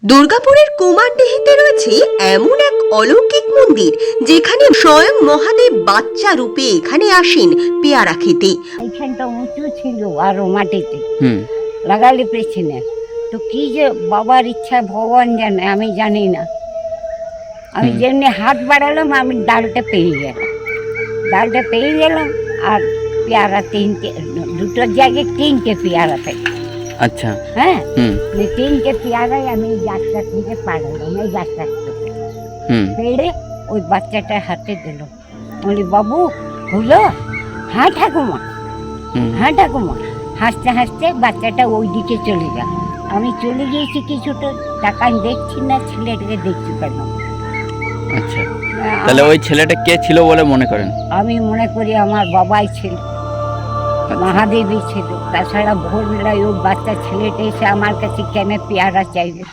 দুর্গাপুরের কুমারডিহিতে রয়েছে এমন এক অলৌকিক মন্দির যেখানে স্বয়ং মহাদেব বাচ্চা রূপে এখানে আসেন পেয়ারা খেতে। এইখানটা উঁচু ছিল আরো মাটিতে হুম লাগালে পেছনে তো কি যে বাবার ইচ্ছা ভগবান জানে, আমি জানি না। আমি যেমনি হাত বাড়ালাম আমি ডালটা পেয়ে গেলাম আর পেয়ারা দুটো জায়গায় তিনটে পেয়ারা পেয়ে। আচ্ছা হ্যাঁ, হুম তিনটে পেয়ারাই আমি এই গাছটা থেকে পাড়ালাম, এই গাছটা থেকে হুম পেড়ে ওই বাচ্চাটার হাতে দিল। বলি বাবু হলো? হ্যাঁ ঠাকুমা, হুম হ্যাঁ ঠাকুমা। হাসতে হাসতে বাচ্চাটা ওই দিকে চলে যায়। আমি চলে গিয়েছি কিছুটা, টাকা দেখছি না, ছেলেটাকে দেখতে পেলাম। আচ্ছা, তাহলে ওই ছেলেটা কে ছিল বলে মনে করেন? আমি মনে করি আমার বাবাই ছিল, মহাদেবই ছিল। তাছাড়া ভোরবেলায় ওই বাচ্চা ছেলেটা এসে আমার কাছে কেন পেয়ারা চাইবে?